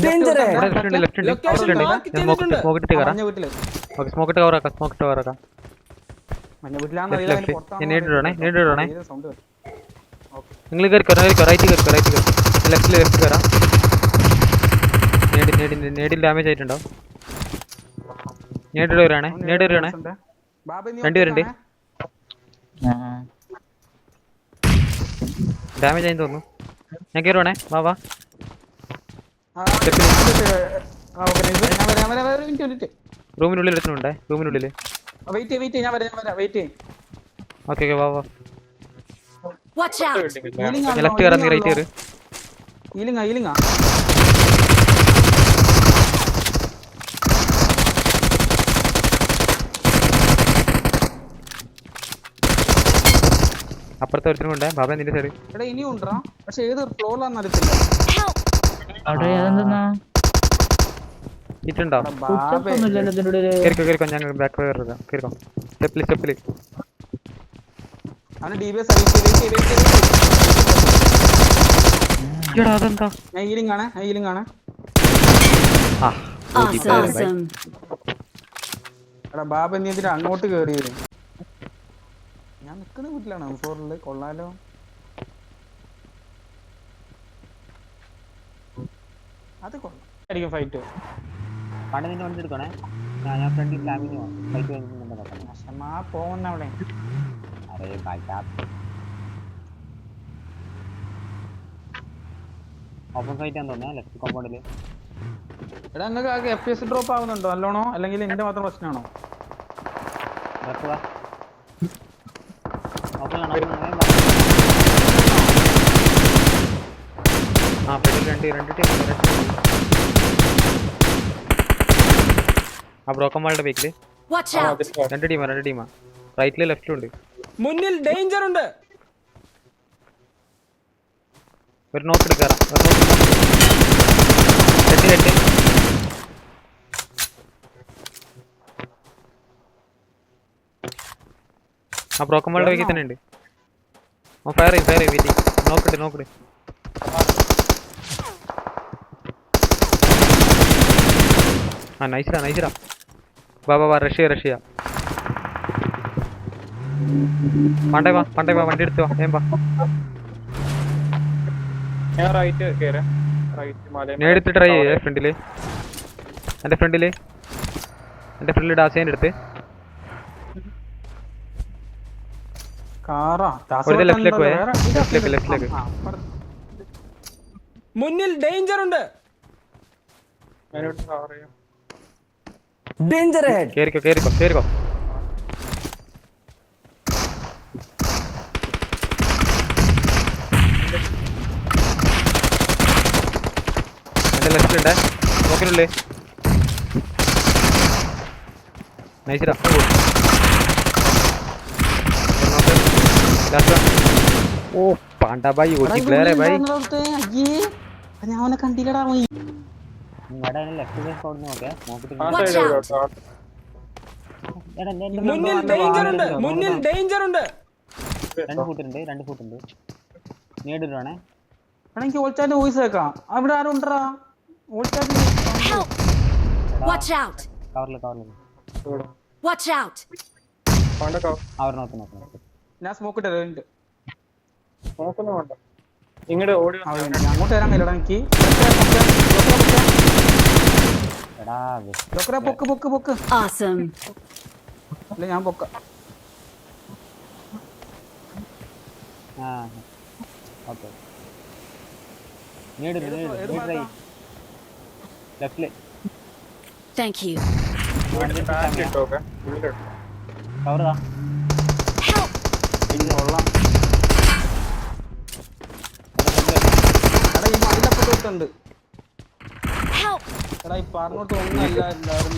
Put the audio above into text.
Danger നിങ്ങൾ നേടിൽ damage ആയിട്ടുണ്ടോ? നേടിടുവരാണേ രണ്ടുപേരുണ്ട്. ഡാമേജ് ആയി തോന്നുന്നു. ഞാൻ കയറുവാണേ. വാ റൂമിനുള്ളിൽ എടുത്തിട്ടുണ്ടേ. റൂമിനുള്ളിൽ ഓക്കെ വാ ലെഫ്റ്റ് കയറാൻ. നീ റൈറ്റ് കയറ്. അപ്പുറത്തെ ഒരുത്തനുണ്ടേ. ബാബ നിന്റെ സൈഡ് ഇനിയും ഉണ്ടോ? പക്ഷെ ഏത് ഫ്ലോറിലാന്ന് അറിയത്തില്ല. ഹിറ്റുണ്ടോ? കേറിക്കോ. ഞാൻ ബാക്ക് കേറിക്കോ. സ്റ്റെപ്പില് അതെന്താ? ബാബ നീ എന്തിനാ അങ്ങോട്ട് കേറിയത്? ഞാൻ നിക്കുന്ന വീട്ടിലാണ് ഫോറില്. കൊള്ളാലോ. അത് കൊള്ളാം. ഫൈറ്റ് പണ്ട് നിന്റെ വണ്ടി എടുക്കണേ. ഞാൻ ഫ്രണ്ടിൽ ഫൈറ്റ് പോകുന്ന അവിടെ. ഓപ്പൺ ഫൈറ്റ് ആണെന്ന് തോന്നുന്നു ലെഫ്റ്റ് കോമ്പൗണ്ടില്. എടാ നിങ്ങൾക്ക് ആകെ FPS ഡ്രോപ്പ് ആവുന്നുണ്ടോ നല്ലോണോ? അല്ലെങ്കിൽ എന്റെ മാത്രം പ്രശ്നമാണോ? ആ ബ്രോക്കൻ വാളിന്റെ ബേക്കില് രണ്ട് ടീമാ. റൈറ്റില് ലെഫ്റ്റിലും ഉണ്ട്. മുന്നിൽ ഡേഞ്ചർ ഉണ്ട്. ഒരു നോക്ക് എടുക്കാറാ. ആ ബ്രോക്കൻ വാളിന്റെ ബേക്കിൽ തന്നെ ഉണ്ട്. ഫയർ ചെയ്യും. നോക്കിട്ട് ആ നൈസിടാ. വാ റഷ്യ. പണ്ടേ വാ വണ്ടി എടുത്ത് വാ. നേടിട്ട് ട്രൈ ചെയ്യേ. ഫ്രണ്ടില് എന്റെ ഫ്രണ്ടില് ഡാസേന്റെ അടുത്ത് ലെഫ്റ്റിലേക്ക്. മുന്നിൽ ഡേഞ്ചർ ഉണ്ട്. Danger head. കേറിക്കോ. എന്റെ ലെഫ്റ്റിലുണ്ടേ. നോക്കിനുള്ളേ. നൈസിടാ. ഓ പാണ്ടാ ഭായി ഓടി പ്ലെയർ है भाई. ഞാൻ അവനെ കണ്ടില്ലടാ. മുന്നിൽ ഡേഞ്ചർ ഉണ്ട്. രണ്ട് ഫുട്ടുണ്ട്. നേടിടുവാണേ. എനിക്ക് ഓൾച്ചാന്റെ വോയിസ് കേൾക്കാം. അവിടെ ആരും ഉണ്ടറാ? ഞാൻ സ്മോക്ക് ഇട്ടുണ്ട്. അങ്ങോട്ട് വരാൻ കഴിയില്ലടാ എനിക്ക്. പൊക്ക്. അല്ല ഞാൻ പൊക്ക. Thank you. എടാ ഈ പറഞ്ഞോട്ട് ഒന്നല്ല എല്ലാവരും